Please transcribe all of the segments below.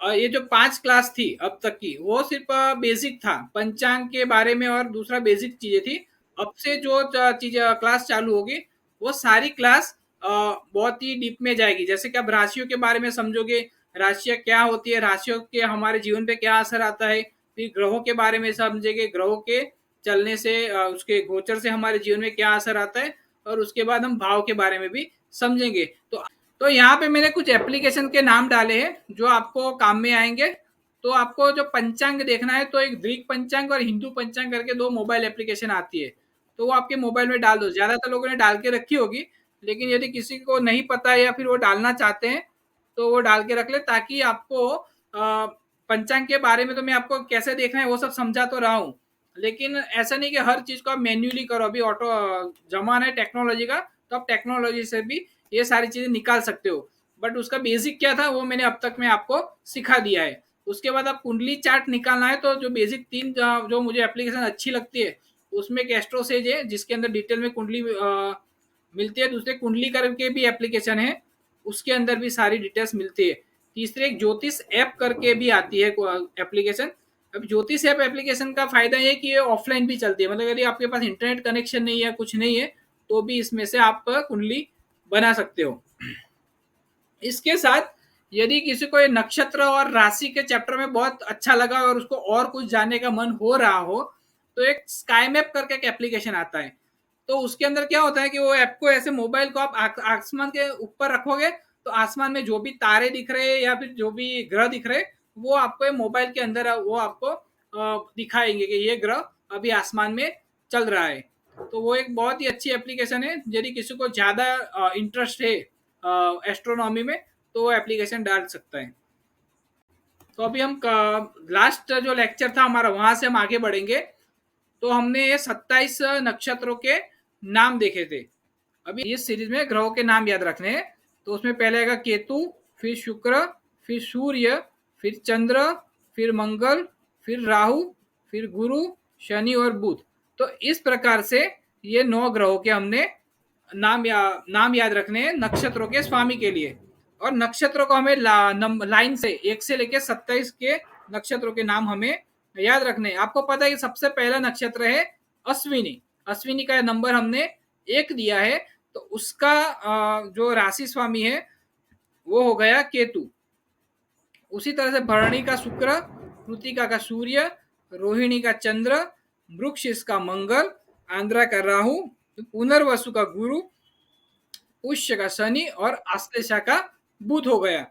ये जो 5 क्लास थी अब तक की, वो सिर्फ़ बेसिक था, पंचांग के बारे में और दूसरा बेसिक चीज़ें थी। अब से जो चीज़ें क्लास चालू होगी, वो सारी क्लास बहुत ही डीप में जाएगी। जैसे कि आप राशियों के बारे में समझोगे, राशियाँ क्या होती है, राशियों के हमारे जीवन पे क्या असर आता है, फिर ग्रहों के बारे में समझेंगे, ग्रहों के चलने से उसके गोचर से हमारे जीवन में क्या असर आता है, और उसके बाद हम भाव के बारे में भी समझेंगे। तो यहाँ पे मैंने कुछ एप्लीकेशन के नाम डाले हैं जो आपको काम में आएंगे। तो आपको जो पंचांग देखना है, तो एक ग्रीक पंचांग और हिंदू पंचांग करके 2 मोबाइल एप्लीकेशन आती है, तो वो आपके मोबाइल में डाल दो। ज़्यादातर लोगों ने डाल के रखी होगी, लेकिन यदि किसी को नहीं पता है या फिर वो डालना चाहते हैं, तो वो डाल के रख ले, ताकि आपको पंचांग के बारे में तो मैं आपको कैसे देखना है वो सब समझा तो रहा हूँ, लेकिन ऐसा नहीं कि हर चीज़ को आप मैन्युअली करो। अभी ऑटो ज़माना है टेक्नोलॉजी का, तो आप टेक्नोलॉजी से भी ये सारी चीज़ें निकाल सकते हो। बट उसका बेसिक क्या था वो मैंने अब तक में आपको सिखा दिया है। उसके बाद आप कुंडली चार्ट निकालना है, तो जो बेसिक 3 जो मुझे एप्लीकेशन अच्छी लगती है, उसमें एक एस्ट्रोसेज है जिसके अंदर डिटेल में कुंडली मिलती है। दूसरे कुंडली करके भी एप्लीकेशन है, उसके अंदर भी सारी डिटेल्स मिलती है। तीसरे एक ज्योतिष ऐप करके भी आती है एप्लीकेशन। अब ज्योतिष ऐप एप्लीकेशन का फायदा ये है कि ये ऑफलाइन भी चलती है, मतलब यदि आपके पास इंटरनेट कनेक्शन नहीं है, कुछ नहीं है, तो भी इसमें से आप कुंडली बना सकते हो। इसके साथ यदि किसी को ये नक्षत्र और राशि के चैप्टर में बहुत अच्छा लगा और उसको और कुछ जानने का मन हो रहा हो, तो एक स्काई मैप करके एक एप्लीकेशन आता है। तो उसके अंदर क्या होता है कि वो ऐप को ऐसे मोबाइल को आप आसमान के ऊपर रखोगे, तो आसमान में जो भी तारे दिख रहे हैं या फिर जो भी ग्रह दिख रहे हैं, वो आपको मोबाइल के अंदर वो आपको दिखाएंगे कि ये ग्रह अभी आसमान में चल रहा है। तो वो एक बहुत ही अच्छी एप्लीकेशन है। यदि किसी को ज़्यादा इंटरेस्ट है एस्ट्रोनॉमी में, तो वो एप्लीकेशन डाल सकता है। तो अभी हम लास्ट जो लेक्चर था हमारा, वहां से हम आगे बढ़ेंगे। तो हमने ये 27 नक्षत्रों के नाम देखे थे। अभी इस सीरीज में ग्रहों के नाम याद रखने हैं। तो उसमें पहले आएगा केतु, फिर शुक्र, फिर सूर्य, फिर चंद्र, फिर मंगल, फिर राहु, फिर गुरु, शनि और बुध। तो इस प्रकार से ये 9 ग्रहों के हमने नाम याद रखने हैं नक्षत्रों के स्वामी के लिए। और नक्षत्रों को हमें लाइन से 1 से लेकर 27 के नक्षत्रों के नाम हमें याद रखने हैं। आपको पता है कि सबसे पहला नक्षत्र है अश्विनी। अश्विनी का नंबर हमने 1 दिया है, तो उसका जो राशि स्वामी है वो हो गया केतु। उसी तरह से भरणी का शुक्र, कृतिका का सूर्य, रोहिणी का चंद्र, वृक्ष का मंगल, आंध्रा का राहु, पुनर्वसु का गुरु, पुष्य का शनि और आश्लेषा का बुध हो गया।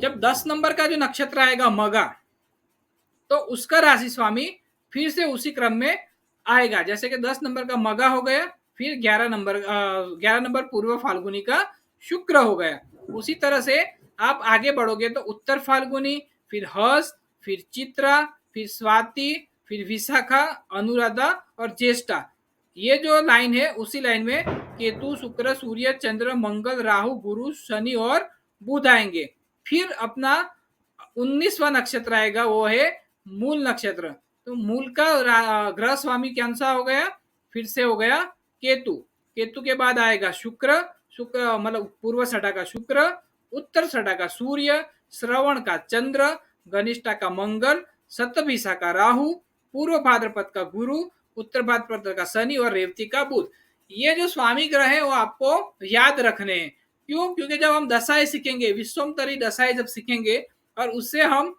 जब 10 नंबर का जो नक्षत्र आएगा मगा, तो उसका राशि स्वामी फिर से उसी क्रम में आएगा। जैसे कि 10 नंबर का मगा हो गया, फिर 11 नंबर पूर्व फाल्गुनी का शुक्र हो गया। उसी तरह से आप आगे बढ़ोगे तो उत्तर फाल्गुनी, फिर हस्त, फिर चित्रा, फिर स्वाति, फिर विशाखा, अनुराधा और ज्येष्ठा। ये जो लाइन है उसी लाइन में केतु, शुक्र, सूर्य, चंद्र, मंगल, राहु, गुरु, शनि और बुध आएंगे। फिर अपना 19वां नक्षत्र आएगा, वो है मूल नक्षत्र। तो मूल का ग्रह स्वामी कौन सा हो गया? फिर से हो गया केतु। केतु के बाद आएगा शुक्र मतलब पूर्व सटा का शुक्र, उत्तर सटा का सूर्य, श्रवण का चंद्र, घनिष्ठा का मंगल, शतभिषा का राहु, पूर्व भाद्रपद का गुरु, उत्तर भाद्रपद का शनि और रेवती का बुध। ये जो स्वामी ग्रह है वो आपको याद रखने हैं। क्यों? क्योंकि जब हम दशाएं सीखेंगे, विश्वमतरी दशाएं जब सीखेंगे और उससे हम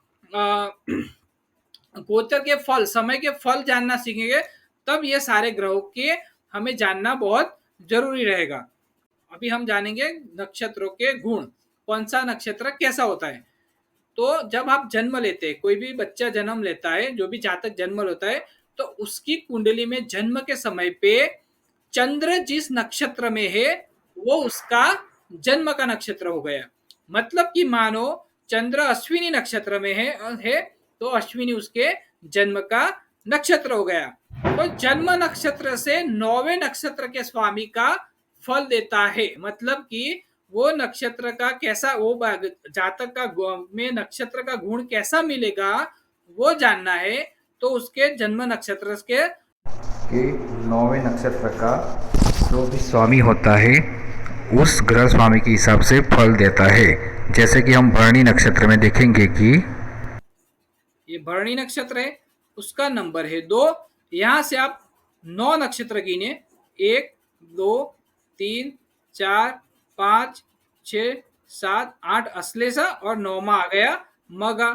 गोचर के फल, समय के फल जानना सीखेंगे, तब ये सारे ग्रहों के हमें जानना बहुत जरूरी रहेगा। अभी हम जानेंगे नक्षत्रों के गुण, कौन सा नक्षत्र कैसा होता है। तो जब आप जन्म लेते हैं, कोई भी बच्चा जन्म लेता है, जो भी जातक जन्म होता है, तो उसकी कुंडली में जन्म के समय पे चंद्र जिस नक्षत्र में है वो उसका जन्म का नक्षत्र हो गया। मतलब कि मानो चंद्र अश्विनी नक्षत्र में है तो अश्विनी उसके जन्म का नक्षत्र हो गया। तो जन्म नक्षत्र से 9वें नक्षत्र के स्वामी का फल देता है। मतलब कि वो नक्षत्र का कैसा, वो जातक का में नक्षत्र का गुण कैसा मिलेगा वो जानना है, तो उसके जन्म नक्षत्र के 9वें नक्षत्र का जो भी स्वामी होता है उस ग्रह स्वामी के हिसाब से फल देता है। जैसे कि हम भरणी नक्षत्र में देखेंगे कि ये भरणी नक्षत्र है, उसका नंबर है 2। यहां से आप 9 नक्षत्र गिने, 1 2 3 4 5 6 7 8 अश्लेषा और 9वां आ गया मगा।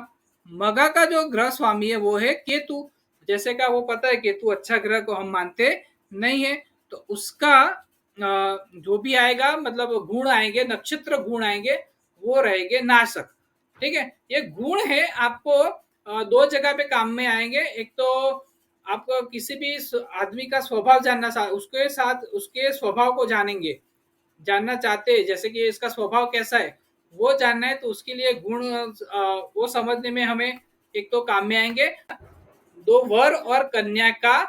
मगा का जो ग्रह स्वामी है वो है केतु। जैसे का वो पता है केतु अच्छा ग्रह को हम मानते नहीं है, तो उसका जो भी आएगा मतलब गुण आएंगे, नक्षत्र गुण आएंगे, वो रहेंगे नाशक। ठीक है, ये गुण है आपको दो जगह पे काम में आएंगे। एक तो आपको किसी भी आदमी का स्वभाव जानना, उसके साथ उसके स्वभाव को जानेंगे, जानना चाहते हैं जैसे कि इसका स्वभाव कैसा है वो जानना है, तो उसके लिए गुण वो समझने में हमें एक तो काम में आएंगे। दो वर और कन्या का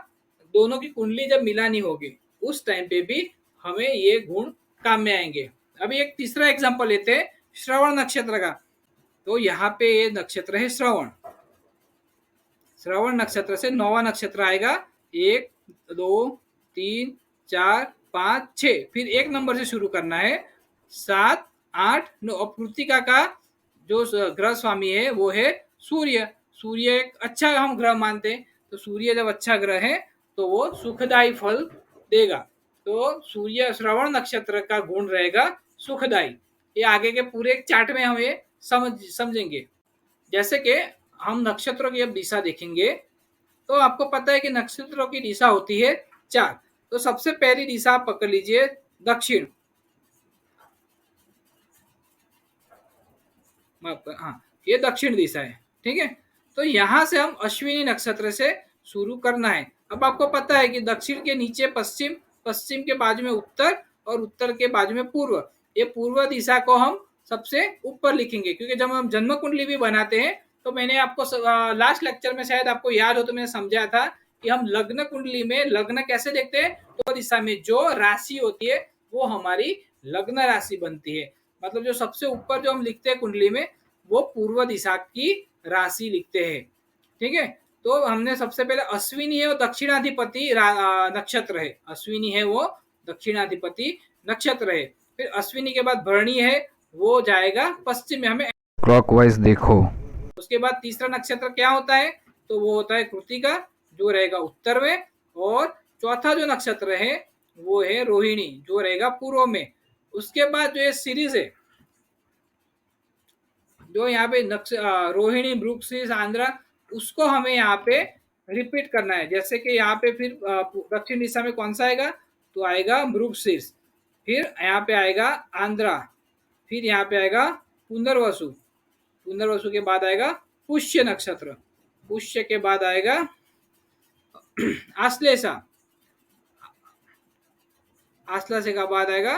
दोनों की कुंडली जब मिलानी होगी उस टाइम पे भी हमें ये गुण काम में आएंगे। अभी एक तीसरा एग्जांपल लेते हैं श्रवण नक्षत्र का। तो यहाँ पे ये नक्षत्र है श्रवण। श्रवण नक्षत्र से 9वां नक्षत्र आएगा 1 2 3 4 5 6, फिर एक नंबर से शुरू करना है 7 8 9। और कृतिका का जो ग्रह स्वामी है वो है सूर्य। सूर्य एक अच्छा हम ग्रह मानते हैं, तो सूर्य जब अच्छा ग्रह है तो वो सुखदायी फल देगा। तो सूर्य श्रवण नक्षत्र का गुण रहेगा सुखदायी। ये आगे के पूरे चार्ट में हम ये समझेंगे। जैसे कि हम नक्षत्रों की अब दिशा देखेंगे, तो आपको पता है कि नक्षत्रों की दिशा होती है 4। तो सबसे पहली दिशा आप पकड़ लीजिए दक्षिण। हाँ, ये दक्षिण दिशा है। ठीक है, तो यहां से हम अश्विनी नक्षत्र से शुरू करना है। अब आपको पता है कि दक्षिण के नीचे पश्चिम, पश्चिम के बाजू में उत्तर और उत्तर के बाजू में पूर्व। ये पूर्व दिशा को हम सबसे ऊपर लिखेंगे, क्योंकि जब हम जन्म कुंडली भी बनाते हैं तो मैंने आपको लास्ट लेक्चर में शायद आपको याद हो तो मैंने समझाया था कि हम लग्न कुंडली में लग्न कैसे देखते हैं, तो दिशा में जो राशि होती है वो हमारी लग्न राशि बनती है। मतलब जो सबसे ऊपर जो हम लिखते हैं कुंडली में वो पूर्व दिशा की राशि लिखते हैं। ठीक है, तो हमने सबसे पहले अश्विनी है वो दक्षिणाधिपति नक्षत्र है। अश्विनी है वो दक्षिणाधिपति नक्षत्र है। फिर अश्विनी के बाद भरणी है, वो जाएगा पश्चिम में, हमें क्लॉकवाइज देखो। उसके बाद तीसरा नक्षत्र क्या होता है, तो वो होता है कृतिका, जो रहेगा उत्तर में। और चौथा जो नक्षत्र है वो है रोहिणी, जो रहेगा पूर्व में। उसके बाद जो ये सीरीज है, जो यहाँ पे रोहिणी मृगशीर्ष आंध्रा, उसको हमें यहाँ पे रिपीट करना है। जैसे कि यहाँ पे फिर दक्षिण दिशा में कौन सा आएगा, तो आएगा मृगशीर्ष, फिर यहाँ पे आएगा आंध्रा, फिर यहाँ पे आएगा पुनर्वसु, पुनर्वसु के बाद आएगा पुष्य नक्षत्र, पुष्य के बाद आएगा आश्लेषा, आश्लेषा के बाद आएगा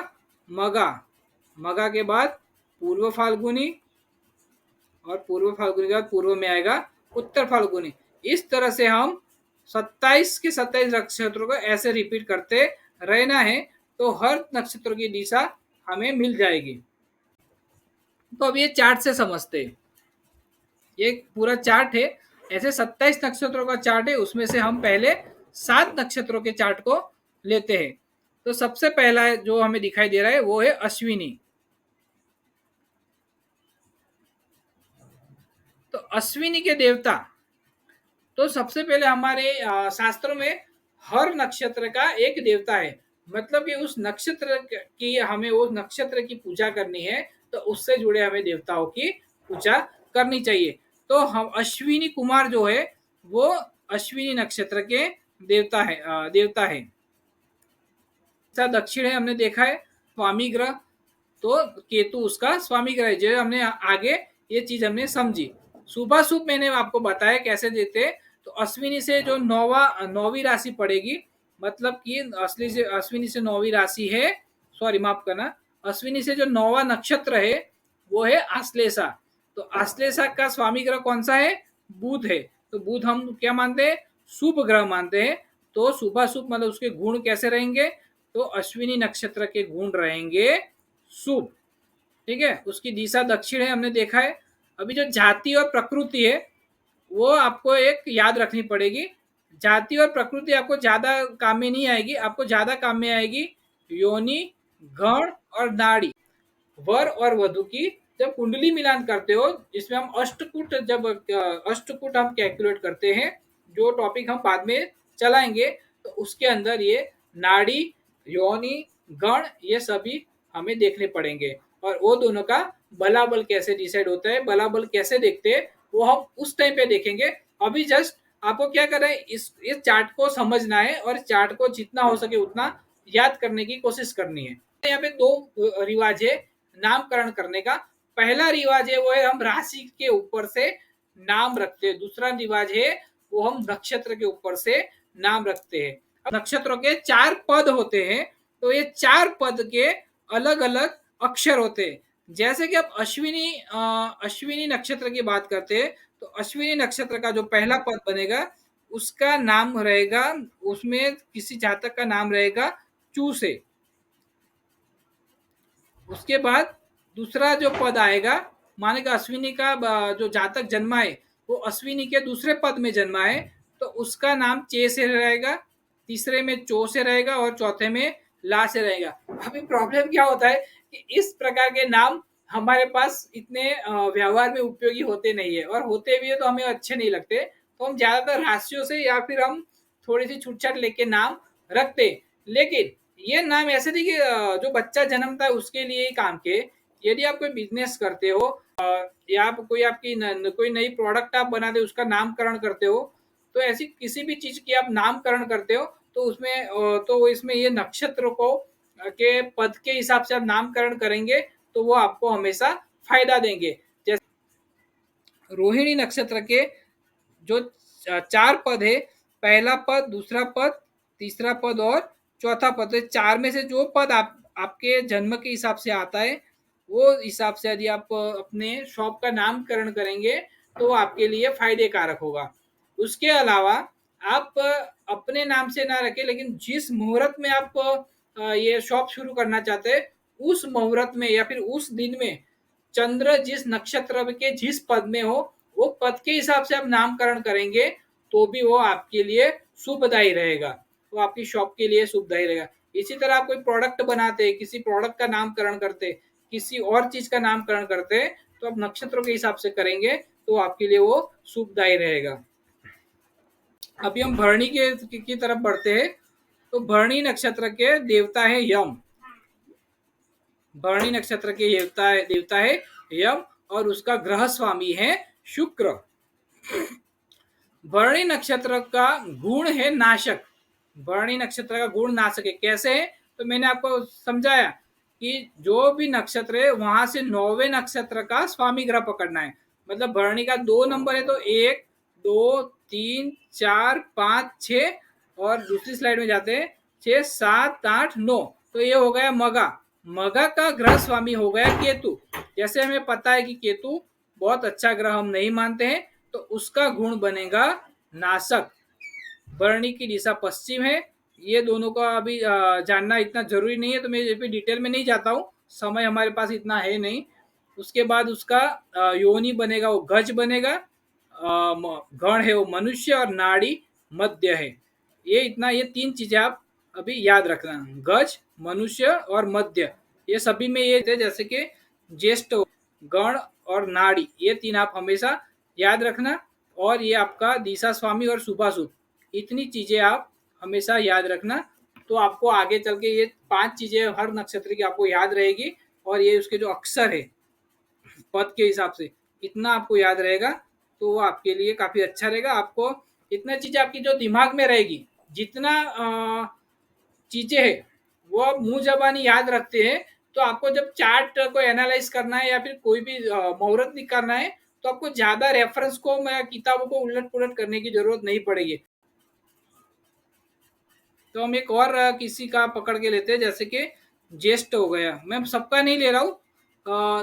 मगा, मगा के बाद पूर्व फाल्गुनी, और पूर्व फाल्गुनी के बाद पूर्व में आएगा उत्तर फाल्गुनी। इस तरह से हम 27 के 27 नक्षत्रों को ऐसे रिपीट करते रहना है, तो हर नक्षत्र की दिशा हमें मिल जाएगी। तो अब ये चार्ट से समझते हैं, ये पूरा चार्ट है, ऐसे 27 नक्षत्रों का चार्ट है, उसमें से हम पहले 7 नक्षत्रों के चार्ट को लेते हैं। तो सबसे पहला जो हमें दिखाई दे रहा है वो है अश्विनी। तो अश्विनी के देवता, तो सबसे पहले हमारे शास्त्रों में हर नक्षत्र का एक देवता है। मतलब कि उस नक्षत्र की हमें उस नक्षत्र की पूजा करनी है, तो उससे जुड़े हमें देवताओं की पूजा करनी चाहिए। तो हम अश्विनी कुमार जो है वो अश्विनी नक्षत्र के देवता है। दक्षिण है, हमने देखा है स्वामी ग्रह, तो केतु उसका स्वामी ग्रह है, जो हमने आगे ये चीज हमने समझी। शुभाशुभ मैंने आपको बताया कैसे देते। तो अश्विनी से जो नौवीं राशि पड़ेगी, मतलब कि अश्विनी से नौवीं राशि है, सॉरी माफ करना, अश्विनी से जो 9वां नक्षत्र है वो है आश्लेषा। तो आश्लेषा का स्वामी ग्रह कौन सा है, बुध है। तो बुध हम क्या मानते हैं, शुभ ग्रह मानते हैं। तो शुभाशुभ मतलब उसके गुण कैसे रहेंगे, तो अश्विनी नक्षत्र के गुण रहेंगे शुभ। ठीक है, उसकी दिशा दक्षिण है, हमने देखा है। अभी जो जाति और प्रकृति है वो आपको एक याद रखनी पड़ेगी। जाति और प्रकृति आपको ज्यादा काम में नहीं आएगी, आपको ज्यादा काम में आएगी योनि, गण और नाड़ी, वर और वधु की जब कुंडली मिलान करते हो, जिसमें हम अष्टकूट, जब अष्टकूट हम कैलकुलेट करते हैं, जो टॉपिक हम बाद में चलाएंगे, तो उसके अंदर ये नाड़ी, योनि, गण, ये सभी हमें देखने पड़ेंगे। और वो दोनों का बलाबल कैसे डिसाइड होता है, बलाबल कैसे देखते हैं, वो हम उस टाइम पे देखेंगे। अभी जस्ट आपको क्या करना है, इस चार्ट को समझना है और चार्ट को जितना हो सके उतना याद करने की कोशिश करनी है। यहाँ पे दो रिवाज है नामकरण करने का। पहला रिवाज है वो है हम राशि के ऊपर से नाम रखते हैं। दूसरा रिवाज है वो हम नक्षत्र के ऊपर से नाम रखते हैं। अब नक्षत्रों के 4 पद होते हैं, तो ये 4 पद के अलग अलग अक्षर होते हैं। जैसे कि आप अश्विनी नक्षत्र की बात करते हैं, तो अश्विनी नक्षत्र का जो पहला पद बनेगा, उसका नाम रहेगा, उसमें किसी जातक का नाम रहेगा चू से। उसके बाद दूसरा जो पद आएगा, मानेगा अश्विनी का जो जातक जन्मा है वो अश्विनी के दूसरे पद में जन्मा है, तो उसका नाम चे से रहेगा, तीसरे में चो से रहेगा और चौथे में ला से रहेगा। अभी प्रॉब्लम क्या होता है कि इस प्रकार के नाम हमारे पास इतने व्यवहार में उपयोगी होते नहीं है, और होते भी है तो हमें अच्छे नहीं लगते, तो हम ज्यादातर राशियों से या फिर हम थोड़ी सी छूटछाट लेके नाम रखते। लेकिन ये नाम ऐसे नहीं कि जो बच्चा जन्मता है उसके लिए ही काम के। यदि आप कोई बिजनेस करते हो या आप कोई आपकी कोई नई प्रोडक्ट आप बनाते हो, उसका नामकरण करते हो, तो ऐसी किसी भी चीज की आप नामकरण करते हो, तो उसमें तो इसमें ये नक्षत्र को के पद के हिसाब से आप नामकरण करेंगे, तो वो आपको हमेशा फायदा देंगे। जैसे रोहिणी नक्षत्र के जो 4 पद है, पहला पद, दूसरा पद, तीसरा पद और चौथा पद, तो 4 में से जो पद आपके जन्म के हिसाब से आता है, वो हिसाब से यदि आप अपने शॉप का नामकरण करेंगे तो वो आपके लिए फायदे कारक होगा। उसके अलावा आप अपने नाम से ना रखें, लेकिन जिस मुहूर्त में आप ये शॉप शुरू करना चाहते हैं, उस मुहूर्त में या फिर उस दिन में चंद्र जिस नक्षत्र के जिस पद में हो, वो पद के हिसाब से आप नामकरण करेंगे, तो भी वो आपके लिए शुभदायी रहेगा, वो आपकी शॉप के लिए शुभदायी रहेगा। इसी तरह आप कोई प्रोडक्ट बनाते हैं, किसी प्रोडक्ट का नामकरण करते, किसी और चीज का नामकरण करते, तो आप नक्षत्रों के हिसाब से करेंगे तो आपके लिए वो शुभदायी रहेगा। अभी हम भरणी की तरफ बढ़ते हैं। तो भरणी नक्षत्र के देवता है यम। भरणी नक्षत्र के देवता है यम, और उसका ग्रह स्वामी है शुक्र। भरणी नक्षत्र का गुण है नाशक। भरणी नक्षत्र का गुण नाशक है। कैसे है, तो मैंने आपको समझाया कि जो भी नक्षत्र है वहां से 9वें नक्षत्र का स्वामी ग्रह पकड़ना है। मतलब भरणी का 2 नंबर है तो 1 2 3 4 5 6, और दूसरी स्लाइड में जाते हैं 6 7 8 9, तो ये हो गया मगा। मगा का ग्रह स्वामी हो गया केतु। जैसे हमें पता है कि केतु बहुत अच्छा ग्रह हम नहीं मानते हैं, तो उसका गुण बनेगा नाशक। भरणी की दिशा पश्चिम है। ये दोनों का अभी जानना इतना जरूरी नहीं है, तो मैं ये पे डिटेल में नहीं जाता हूँ, समय हमारे पास इतना है नहीं। उसके बाद उसका योनि बनेगा वो गज बनेगा, गण है वो मनुष्य, और नाड़ी मध्य है। ये इतना, ये 3 चीजें आप अभी याद रखना, गज, मनुष्य और मध्य। ये सभी में ये थे, जैसे कि ज्येष्ठ, गण और नाड़ी, ये 3 आप हमेशा याद रखना। और ये आपका दिशा स्वामी और शुभाशुभ, इतनी चीजें आप हमेशा याद रखना, तो आपको आगे चल के ये 5 चीजें हर नक्षत्र की आपको याद रहेगी। और ये उसके जो अक्षर है पद के हिसाब से, इतना आपको याद रहेगा, तो वो आपके लिए काफी अच्छा रहेगा। आपको इतना चीजें आपकी जो दिमाग में रहेगी, जितना चीजें है वो आप मुंह जबानी याद रखते हैं, तो आपको जब चार्ट को एनालाइज करना है या फिर कोई भी मुहूर्त निकालना है, तो आपको ज्यादा रेफरेंस को या किताबों को उलट पुलट करने की जरूरत नहीं पड़ेगी। तो हम एक और किसी का पकड़ के लेते हैं, जैसे कि ज्येष्ठ हो गया। मैं सबका नहीं ले रहा हूँ,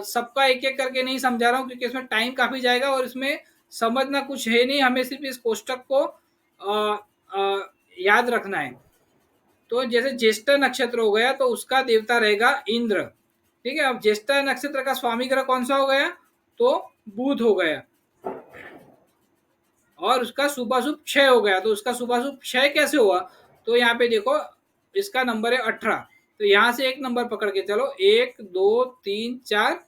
सबका एक एक करके नहीं समझा रहा हूँ, क्योंकि इसमें टाइम काफी जाएगा और इसमें समझना कुछ है नहीं, हमें सिर्फ इस कोष्टक को याद रखना है। तो जैसे ज्येष्ठ नक्षत्र हो गया, तो उसका देवता रहेगा इंद्र। ठीक है, अब ज्येष्ठ नक्षत्र का स्वामी ग्रह कौन सा हो गया, तो बुध हो गया। और उसका शुभाशुभ क्षय हो गया, तो उसका शुभाशुभ क्षय कैसे हुआ, तो यहाँ पे देखो इसका नंबर है 18, तो यहाँ से एक नंबर पकड़ के चलो, 1 2 3 4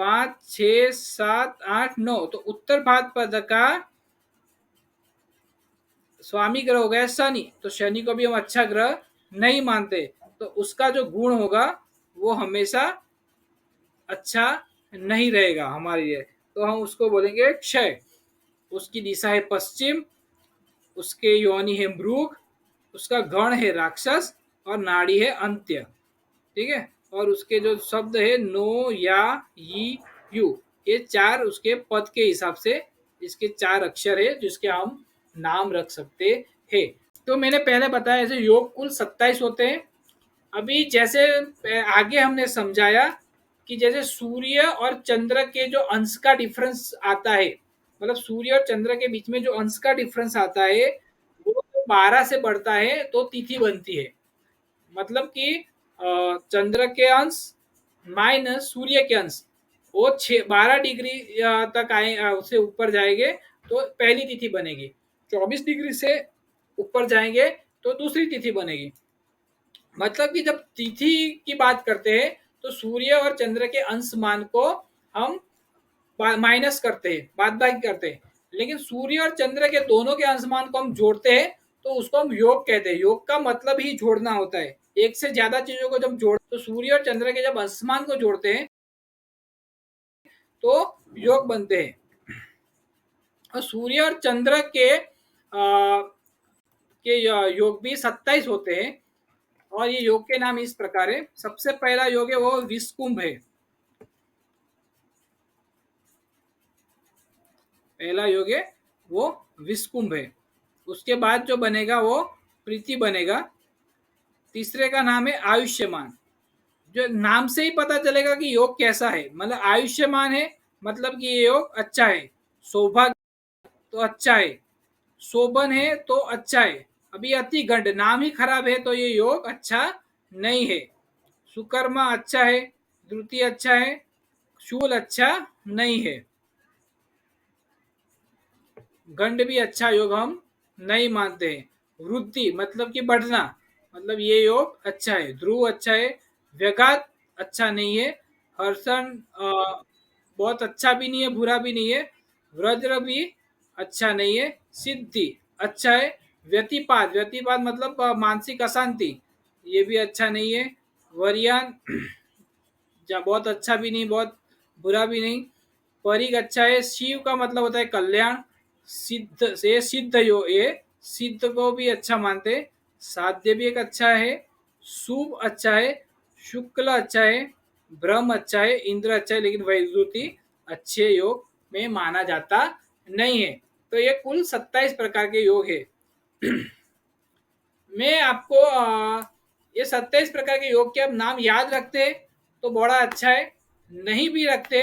5, 6, 7, 8, 9, तो उत्तर भाद्रपद का स्वामी ग्रह हो गया शनि, तो शनि को भी हम अच्छा ग्रह नहीं मानते, तो उसका जो गुण होगा वो हमेशा अच्छा नहीं रहेगा हमारे लिए, तो हम उसको बोलेंगे क्षय। उसकी दिशा है पश्चिम, उसके योनि है मृग, उसका गण है राक्षस और नाड़ी है अंत्य। ठीक है, और उसके जो शब्द है नो, या, ई, यू, ये चार उसके पद के हिसाब से इसके चार अक्षर है जिसके हम नाम रख सकते हैं। तो मैंने पहले बताया ऐसे योग कुल 27 होते हैं। अभी जैसे आगे हमने समझाया कि जैसे सूर्य और चंद्र के जो अंश का डिफरेंस आता है, मतलब सूर्य और चंद्र के बीच में जो अंश का डिफरेंस आता है वो 12 से बढ़ता है तो तिथि बनती है। मतलब कि चंद्र के अंश माइनस सूर्य के अंश, वो 12 डिग्री तक आए, उससे ऊपर जाएंगे तो पहली तिथि बनेगी। 24 डिग्री से ऊपर जाएंगे तो दूसरी तिथि बनेगी। मतलब कि जब तिथि की बात करते हैं तो सूर्य और चंद्र के अंश मान को हम माइनस करते हैं, बाद बाकी करते हैं, लेकिन सूर्य और चंद्र के दोनों के अंशमान को हम जोड़ते हैं तो उसको हम योग कहते हैं। योग का मतलब ही जोड़ना होता है, एक से ज्यादा चीजों को जब जोड़, तो सूर्य और चंद्र के जब अंशमान को जोड़ते हैं तो योग बनते हैं। और सूर्य और चंद्र के योग भी 27 होते हैं, और ये योग के नाम इस प्रकार है। सबसे पहला योग है वो विषकुंभ है, पहला योग है वो विषकुंभ है। उसके बाद जो बनेगा वो प्रीति बनेगा। तीसरे का नाम है आयुष्यमान। जो नाम से ही पता चलेगा कि योग कैसा है, मतलब आयुष्यमान है मतलब कि ये योग अच्छा है। सौभाग्य तो अच्छा है, शोभन है तो अच्छा है। अभी अति गंड नाम ही खराब है तो ये योग अच्छा नहीं है। सुकर्मा अच्छा है, द्वितीय अच्छा है, शूल अच्छा नहीं है। गंड भी अच्छा योग हम नहीं मानते हैं। वृद्धि मतलब कि बढ़ना, मतलब ये योग अच्छा है। ध्रुव अच्छा है, व्यघात अच्छा नहीं है, हर्षण बहुत अच्छा भी नहीं है बुरा भी नहीं है, वज्र भी अच्छा नहीं है, सिद्धि अच्छा है, व्यतिपात व्यतिपात मतलब मानसिक अशांति, ये भी अच्छा नहीं है, वरियान बहुत अच्छा भी नहीं बहुत बुरा भी नहीं, परिग अच्छा है। शिव का मतलब होता है कल्याण, सिद्ध से सिद्ध यो ये सिद्ध को भी अच्छा मानते हैं। साध्य भी एक अच्छा है, शुभ अच्छा है, शुक्ल अच्छा है, ब्रह्म अच्छा है, इंद्र अच्छा है, लेकिन वैद्युति अच्छे योग में माना जाता नहीं है। तो ये कुल 27 प्रकार के योग है। मैं आपको ये 27 प्रकार के योग के अब नाम याद रखते हैं तो बड़ा अच्छा है, नहीं भी रखते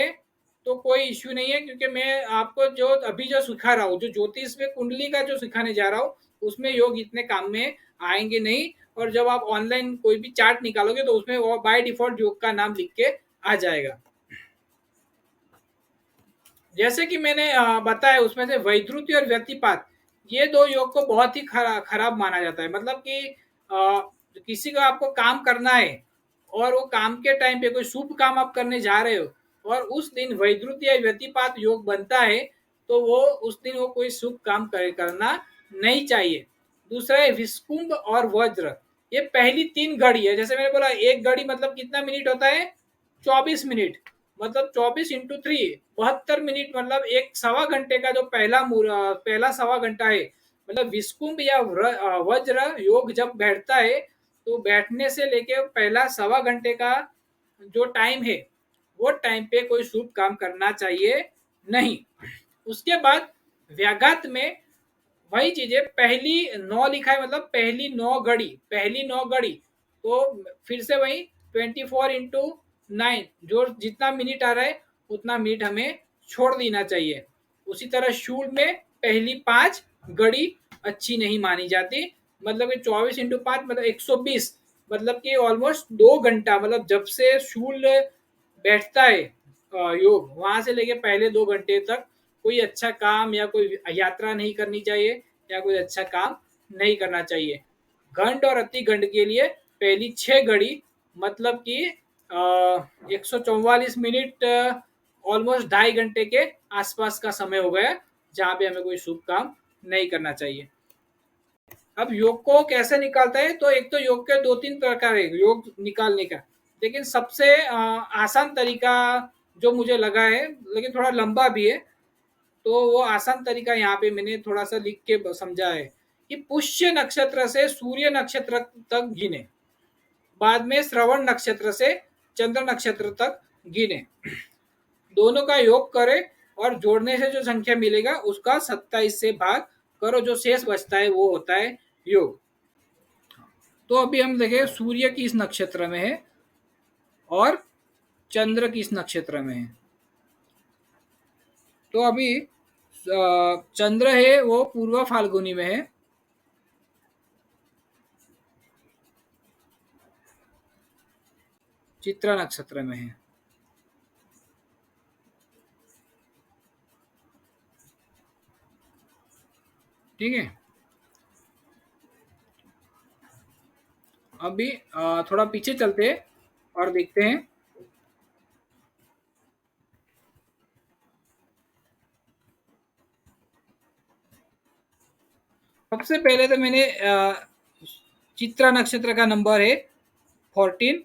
तो कोई इश्यू नहीं है, क्योंकि मैं आपको जो अभी जो सिखा रहा हूँ, जो ज्योतिष में कुंडली का जो सिखाने जा रहा हूँ, उसमें योग इतने काम में आएंगे नहीं। और जब आप ऑनलाइन कोई भी चार्ट निकालोगे तो उसमें वो बाय डिफॉल्ट योग का नाम लिख के आ जाएगा। जैसे कि मैंने बताया उसमें से वैद्युति और व्यतिपात, ये दो योग को बहुत ही खराब माना जाता है। मतलब कि किसी को आपको काम करना है और वो काम के टाइम पे कोई शुभ काम आप करने जा रहे हो और उस दिन वैद्युति या व्यतिपात योग बनता है तो वो उस दिन वो कोई शुभ काम करना नहीं चाहिए। दूसरा है विस्कुंभ और वज्र, ये पहली 3 घड़ी है। जैसे मैंने बोला एक घड़ी मतलब कितना मिनट होता है, 24 मिनट, मतलब 24 × 3 72 मिनट, मतलब एक सवा घंटे का जो पहला सवा घंटा है। मतलब विस्कुंभ या वज्र योग जब बैठता है तो बैठने से लेके पहला सवा घंटे का जो टाइम है वो टाइम पे कोई शुभ काम करना चाहिए नहीं। उसके बाद व्याघात में वही चीजें पहली 9 लिखा है, मतलब पहली 9 घड़ी तो फिर से वही 24 × 9, जो जितना मिनट आ रहा है उतना मिनट हमें छोड़ देना चाहिए। उसी तरह शूल में पहली 5 घड़ी अच्छी नहीं मानी जाती, मतलब कि 24 × 5 मतलब 120, मतलब कि ऑलमोस्ट 2 घंटा, मतलब जब से शूल बैठता है योग वहां से लेके पहले 2 घंटे तक कोई अच्छा काम या कोई यात्रा नहीं करनी चाहिए या कोई अच्छा काम नहीं करना चाहिए। घंट और अति घंट के लिए पहली 6 घड़ी, मतलब कि 144 मिनट ऑलमोस्ट 2.5 घंटे के आसपास का समय हो गया जहाँ पे हमें कोई शुभ काम नहीं करना चाहिए। अब योग को कैसे निकालते हैं, तो एक तो योग के 2-3 प्रकार है योग निकालने का, लेकिन सबसे आसान तरीका जो मुझे लगा है, लेकिन थोड़ा लंबा भी है, तो वो आसान तरीका यहाँ पे मैंने थोड़ा सा लिख के समझा है कि पुष्य नक्षत्र से सूर्य नक्षत्र तक गिने, बाद में श्रवण नक्षत्र से चंद्र नक्षत्र तक गिने, दोनों का योग करें और जोड़ने से जो संख्या मिलेगा उसका 27 से भाग करो, जो शेष बचता है वो होता है योग। तो अभी हम देखें सूर्य किस नक्षत्र में है और चंद्र किस नक्षत्र में है। तो अभी चंद्र है वो पूर्व फाल्गुनी में है, चित्रा नक्षत्र में है। ठीक है, अभी थोड़ा पीछे चलते हैं और देखते हैं। सबसे पहले तो मैंने चित्रा नक्षत्र का नंबर है 14,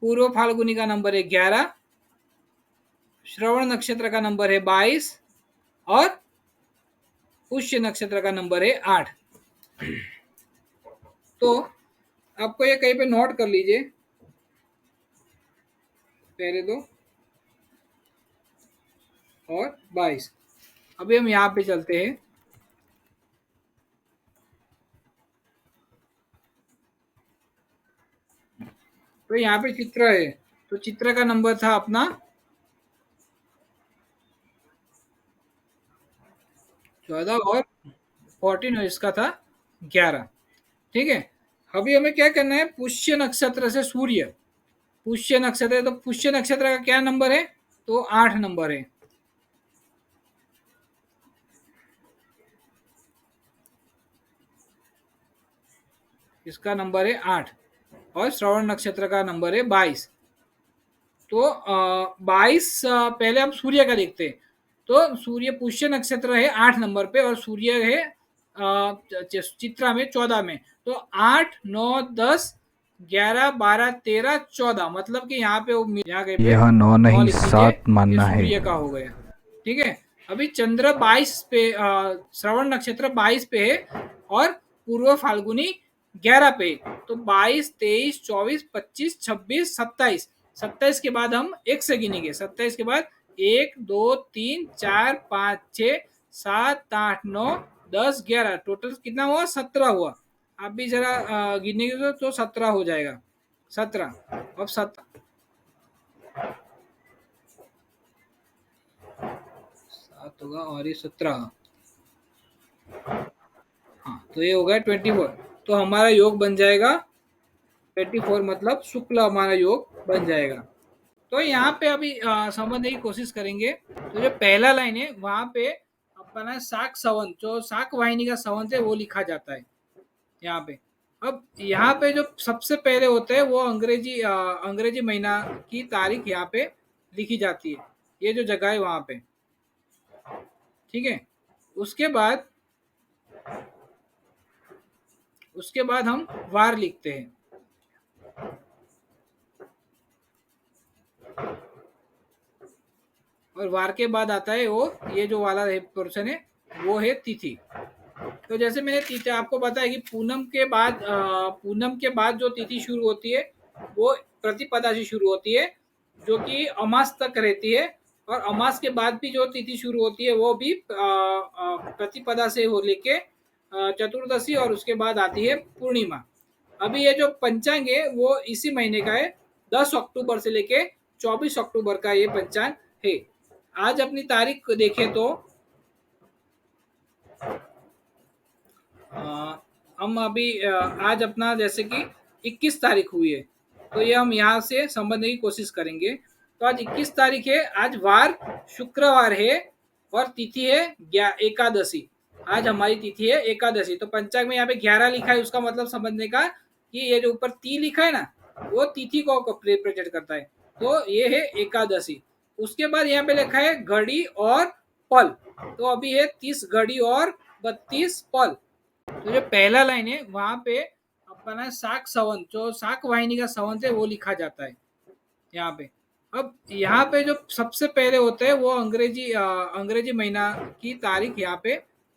पूर्व फाल्गुनी का नंबर है 11, श्रवण नक्षत्र का नंबर है 22 और पुष्य नक्षत्र का नंबर है 8। तो आपको ये कहीं पे नोट कर लीजिए पहले दो और 22। अभी हम यहाँ पे चलते हैं। तो यहाँ पे चित्र है, तो चित्र का नंबर था अपना 14 और 14 और इसका था 11। ठीक है, अभी हमें क्या करना है, पुष्य नक्षत्र से सूर्य, पुष्य नक्षत्र है तो पुष्य नक्षत्र का क्या नंबर है, तो 8 नंबर है। इसका नंबर है 8 और श्रवण नक्षत्र का नंबर है 22। तो 22 पहले हम सूर्य का देखते हैं। तो सूर्य पुष्य नक्षत्र है 8 नंबर पे और सूर्य है चित्रा में 14 में। तो 8, 9, 10, 11, 12, 13, 14, मतलब कि यहाँ पे यहाँ पे यह 9 9 नहीं लिख लीजिए, 7 ये मानना है। सूर्य का हो गया। ठीक है, अभी चंद्र 22 पे, श्रवण नक्षत्र 22 पे है और पूर्व फाल्गुनी 11 पे। तो 22, 23, 24, 25, 26, 27, 27 के बाद हम 1 से गिनेंगे। 27 के बाद 1, 2, 3, 4, 5, 6, 7, 8, 9, 10, 11, टोटल कितना हुआ, 17 हुआ। आप भी जरा गिनेंगे तो 17 हो जाएगा, 17। अब 7 होगा और ये 17, हाँ तो ये हो गया 24। तो हमारा योग बन जाएगा 24, मतलब शुक्ल हमारा योग बन जाएगा। तो यहाँ पे अभी समझने की कोशिश करेंगे। तो जो पहला लाइन है वहां पे अपना शाक संवत, जो शाक वाहिनी का संवत है वो लिखा जाता है यहाँ पे। अब यहाँ पे जो सबसे पहले होते हैं वो अंग्रेजी महीना की तारीख यहाँ पे लिखी जाती है, ये जो जगह है वहां पे। ठीक है, उसके बाद हम वार लिखते हैं। और वार के बाद आता है वो, ये जो वाला पोर्शन है वो है तिथि। तो जैसे मैंने तिथि आपको बताया कि पूनम के बाद जो तिथि शुरू होती है वो प्रतिपदा से शुरू होती है, जो कि अमास तक रहती है। और अमास के बाद भी जो तिथि शुरू होती है वो भी प्रतिपदा से हो लेके चतुर्दशी, और उसके बाद आती है पूर्णिमा। अभी ये जो पंचांग है वो इसी महीने का है, 10 अक्टूबर से लेके 24 अक्टूबर का ये पंचांग है। आज अपनी तारीख देखें तो हम अभी आज अपना जैसे कि 21 तारीख हुई है, तो ये हम यहाँ से समझने की कोशिश करेंगे। तो आज 21 तारीख है, आज वार शुक्रवार है और तिथि है एकादशी। आज हमारी तिथि है एकादशी। तो पंचांग में यहाँ पे 11 लिखा है, उसका मतलब समझने का कि ये जो ऊपर ती लिखा है ना वो तिथि को रिप्रेजेंट करता है। तो ये है एकादशी। उसके बाद यहाँ पे लिखा है घड़ी और पल, तो अभी है 30 घड़ी और 32 पल। तो जो पहला लाइन है वहां पे अपना शाक संवत, जो शाक वाहिनी का संवत है वो लिखा जाता है यहाँ पे। अब यहाँ पे जो सबसे पहले होते हैं वो अंग्रेजी महीना की तारीख यहाँ पे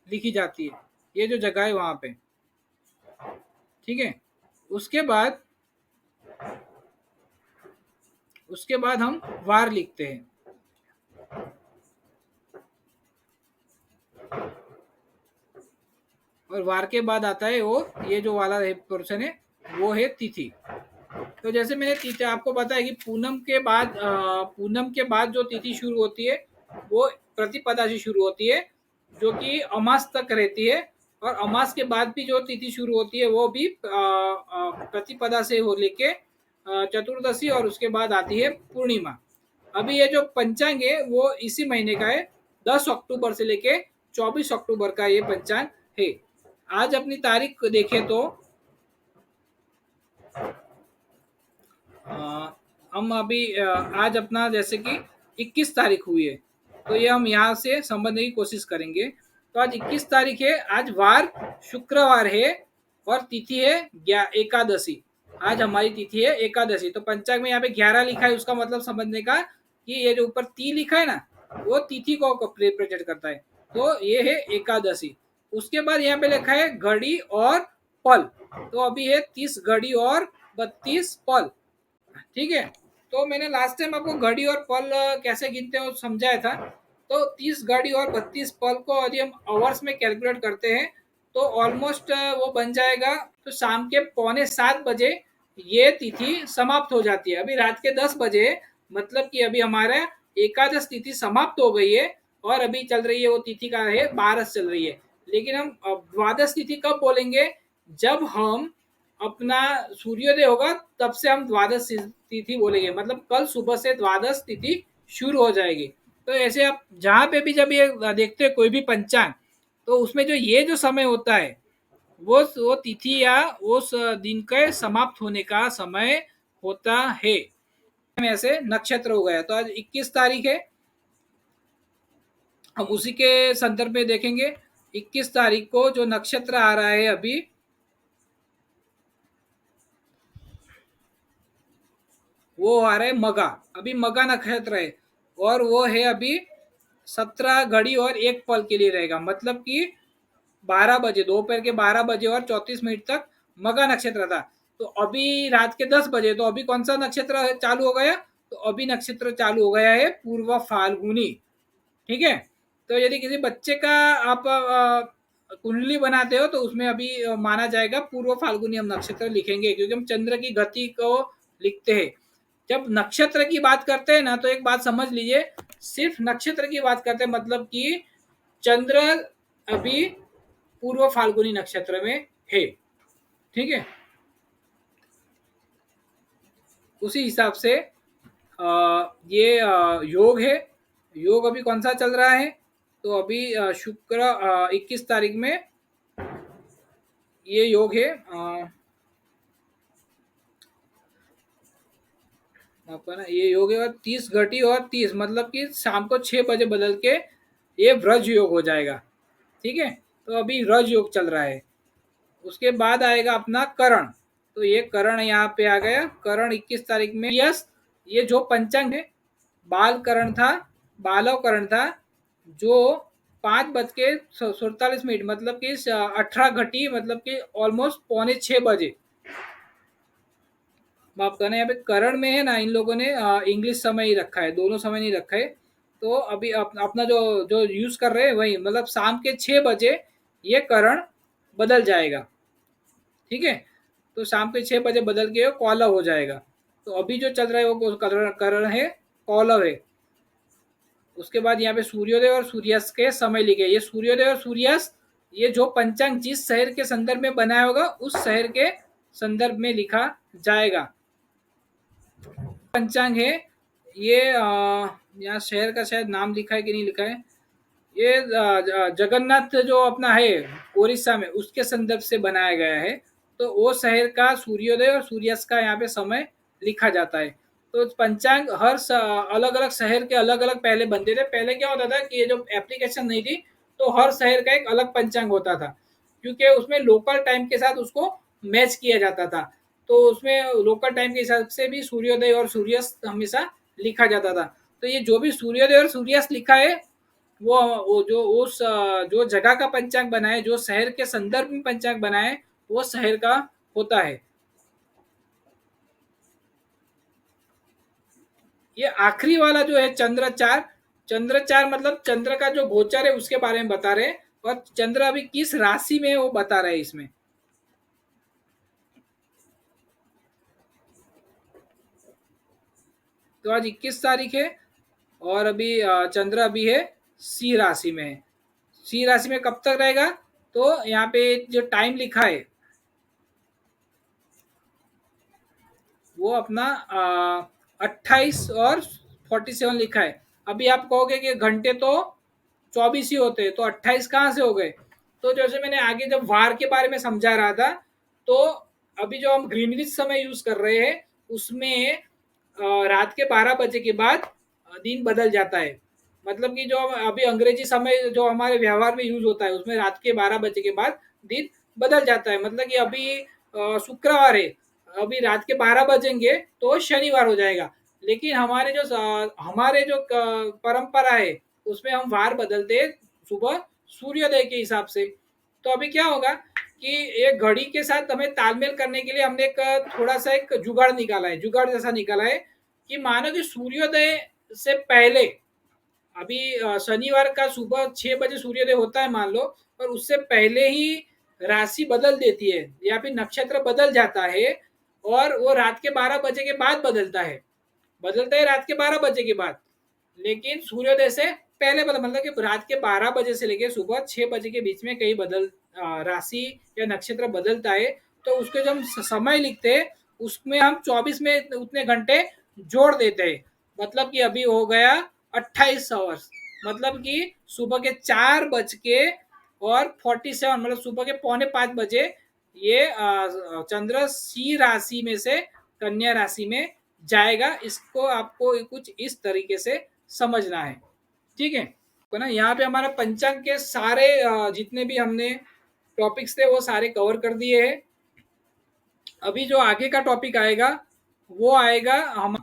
लिखी जाती है, ये जो जगह है वहां पे, ठीक है। उसके बाद हम वार लिखते हैं। और वार के बाद आता है वो, ये जो वाला पोर्शन है वो है तिथि। तो जैसे मैंने तिथि आपको बताया कि पूनम के बाद जो तिथि शुरू होती है वो प्रतिपदा से शुरू होती है, जो कि अमास तक रहती है। और अमास के बाद भी जो तिथि शुरू होती है वो भी प्रतिपदा से हो लेके चतुर्दशी, और उसके बाद आती है पूर्णिमा। अभी ये जो पंचांग है वो इसी महीने का है, 10 अक्टूबर से लेके 24 अक्टूबर का ये पंचांग है। आज अपनी तारीख देखें तो हम अभी आज अपना जैसे कि 21 तारीख हुई है, तो ये हम यहाँ से समझने की कोशिश करेंगे। तो आज 21 तारीख है, आज वार शुक्रवार है और तिथि है एकादशी। आज हमारी तिथि है एकादशी। तो पंचांग में यहाँ पे 11 लिखा है, उसका मतलब समझने का कि ये जो ऊपर ती लिखा है ना वो तिथि को रिप्रेजेंट करता है, तो ये है एकादशी। उसके बाद यहाँ पे लिखा है घड़ी और पल, तो अभी है 30 घड़ी और 32 पल, ठीक है। तो मैंने लास्ट टाइम आपको घड़ी और पल कैसे गिनते हैं समझाया था। तो 30 घड़ी और 32 पल को यदि हम आवर्स में कैलकुलेट करते हैं तो ऑलमोस्ट वो बन जाएगा, तो शाम के 6:45 ये तिथि समाप्त हो जाती है। अभी रात के 10 बजे, मतलब कि अभी हमारा एकादश तिथि समाप्त हो गई है और अभी चल रही है वो तिथि का है 12 चल रही है। लेकिन हम द्वादश तिथि कब बोलेंगे, जब हम अपना सूर्योदय होगा तब से हम द्वादश तिथि बोलेंगे, मतलब कल सुबह से द्वादश तिथि शुरू हो जाएगी। तो ऐसे आप जहां पे भी जब ये देखते हैं कोई भी पंचांग, तो उसमें जो ये जो समय होता है वो तिथि या उस दिन के समाप्त होने का समय होता है। ऐसे नक्षत्र हो गया। तो आज 21 तारीख है, हम उसी के संदर्भ में देखेंगे। 21 तारीख को जो नक्षत्र आ रहा है अभी, वो आ रहा है मगा। अभी मगा नक्षत्र है और वो है अभी 17 घड़ी और 1 पल के लिए रहेगा, मतलब कि 12 बजे, दोपहर के 12 बजे और 34 मिनट तक मगा नक्षत्र था। तो अभी रात के 10 बजे, तो अभी कौन सा नक्षत्र चालू हो गया, तो अभी नक्षत्र चालू हो गया है पूर्व फाल्गुनी, ठीक है। तो यदि किसी बच्चे का आप कुंडली बनाते हो तो उसमें अभी माना जाएगा पूर्व फाल्गुनी हम नक्षत्र लिखेंगे, क्योंकि हम चंद्र की गति को लिखते हैं। जब नक्षत्र की बात करते हैं ना, तो एक बात समझ लीजिए, सिर्फ नक्षत्र की बात करते हैं, मतलब कि चंद्र अभी पूर्व फाल्गुनी नक्षत्र में है, ठीक है। उसी हिसाब से ये योग है। योग अभी कौन सा चल रहा है, तो अभी शुक्र 21 तारीख में ये योग है आपका ना, ये योग है। और 30 घटी और 30, मतलब कि शाम को 6 बजे बदल के ये व्रज योग हो जाएगा, ठीक है। तो अभी व्रज योग चल रहा है। उसके बाद आएगा अपना करण। तो ये करण यहाँ पे आ गया। करण 21 तारीख में, यस, ये जो पंचांग है बाल करण था, बालव करण था, जो 5:47, मतलब कि 18 घटी, मतलब कि ऑलमोस्ट 5:45 माफ करना, यहाँ पे करण में है ना, इन लोगों ने इंग्लिश समय ही रखा है, दोनों समय नहीं रखा है। तो अभी अपना जो जो यूज कर रहे हैं वही, मतलब शाम के 6 बजे ये करण बदल जाएगा, ठीक है। तो शाम के 6 बजे बदल के कौलव हो जाएगा। तो अभी जो चल रहा है वो करण है, कौलव है। उसके बाद यहाँ पे सूर्योदय और सूर्यास्त के समय लिखे। ये सूर्योदय और सूर्यास्त ये जो पंचांग जिस शहर के संदर्भ में बनाया होगा उस शहर के संदर्भ में लिखा जाएगा। पंचांग है ये, यहाँ शहर का शायद नाम लिखा है कि नहीं लिखा है, ये जगन्नाथ जो अपना है उड़ीसा में, उसके संदर्भ से बनाया गया है। तो वो शहर का सूर्योदय और सूर्यास्त का यहाँ पे समय लिखा जाता है। तो पंचांग हर अलग अलग शहर के अलग अलग पहले बनते थे। पहले क्या होता था कि ये जो एप्लीकेशन नहीं थी, तो हर शहर का एक अलग पंचांग होता था, क्योंकि उसमें लोकल टाइम के साथ उसको मैच किया जाता था। तो उसमें लोकल टाइम के हिसाब से भी सूर्योदय और सूर्यास्त हमेशा लिखा जाता था। तो ये जो भी सूर्योदय और सूर्यास्त लिखा है, वो जो उस जो जगह का पंचांग बना है, जो शहर के संदर्भ में पंचांग बना है, वो शहर का होता है। ये आखिरी वाला जो है चंद्रचार, चंद्रचार मतलब चंद्र का जो गोचर है उसके बारे में बता रहे हैं, और चंद्र अभी किस राशि में है वो बता रहे हैं इसमें। तो आज 21 तारीख है, और अभी चंद्र अभी है सी राशि में है। सी राशि में कब तक रहेगा, तो यहाँ पे जो टाइम लिखा है वो अपना 28 और 47 लिखा है। अभी आप कहोगे कि घंटे तो 24 ही होते हैं, तो 28 कहाँ से हो गए। तो जैसे मैंने आगे जब वार के बारे में समझा रहा था, तो अभी जो हम ग्रीनविच समय यूज कर रहे हैं उसमें रात के 12 बजे के बाद दिन बदल जाता है। मतलब कि जो अभी अंग्रेजी समय जो हमारे व्यवहार में यूज होता है उसमें रात के 12 बजे के बाद दिन बदल जाता है। मतलब कि अभी शुक्रवार है, अभी रात के 12 बजेंगे तो शनिवार हो जाएगा। लेकिन हमारे जो परंपरा है उसमें हम वार बदलते हैं सुबह सूर्योदय के हिसाब से। तो अभी क्या होगा कि एक घड़ी के साथ हमें तालमेल करने के लिए हमने एक थोड़ा सा एक जुगाड़ निकाला है, जुगाड़ जैसा निकाला है कि मानो कि सूर्योदय से पहले, अभी शनिवार का सुबह 6 बजे सूर्योदय होता है मान लो, और उससे पहले ही राशि बदल देती है या फिर नक्षत्र बदल जाता है, और वो रात के 12 बजे के बाद बदलता है रात के 12 बजे के बाद। लेकिन सूर्योदय से पहले बदल, मतलब कि रात के 12 बजे से लेकर सुबह 6 बजे के बीच में कहीं राशि या नक्षत्र बदलता है, तो उसके जो हम समय लिखते हैं उसमें हम 24 में उतने घंटे जोड़ देते हैं। मतलब कि अभी हो गया 28 आवर्स, मतलब कि सुबह के 4 बज के और 47, मतलब सुबह के पौने 5 बजे ये चंद्र सी राशि में से कन्या राशि में जाएगा। इसको आपको कुछ इस तरीके से समझना है, ठीक है। तो ना यहाँ पे हमारा पंचांग के सारे जितने भी हमने टॉपिक्स थे वो सारे कवर कर दिए हैं। अभी जो आगे का टॉपिक आएगा वो आएगा हम,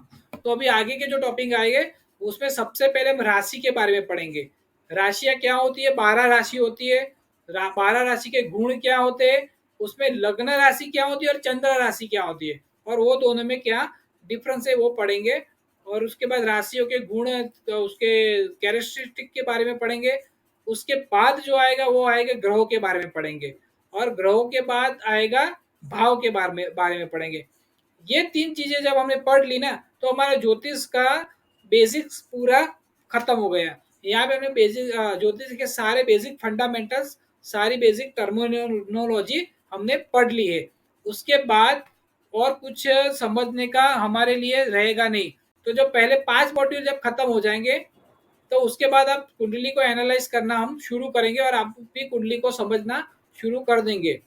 तो अभी आगे के जो टॉपिक आएंगे उसमें सबसे पहले हम राशि के बारे में पढ़ेंगे। राशियां क्या होती है, 12 राशि होती है। 12 राशि के गुण क्या होते हैं, उसमें लग्न राशि क्या होती है और चंद्र राशि क्या होती है, और वो दोनों में क्या डिफरेंस है वो पढ़ेंगे। और उसके बाद राशियों के गुण, तो उसके कैरेक्टरिस्टिक के बारे में पढ़ेंगे। उसके बाद जो आएगा वो आएगा ग्रहों के बारे में पढ़ेंगे, और ग्रहों के बाद आएगा भाव के बारे में पढ़ेंगे। ये तीन चीजें जब हमने पढ़ ली ना, तो हमारा ज्योतिष का बेसिक्स पूरा खत्म हो गया। यहाँ पे हमने बेसिक ज्योतिष के सारे बेसिक फंडामेंटल्स, सारी बेसिक टर्मिनोलॉजी हमने पढ़ ली है। उसके बाद और कुछ समझने का हमारे लिए रहेगा नहीं। तो जो पहले 5 मॉड्यूल जब खत्म हो जाएंगे, तो उसके बाद आप कुंडली को एनालाइज करना हम शुरू करेंगे, और आप भी कुंडली को समझना शुरू कर देंगे।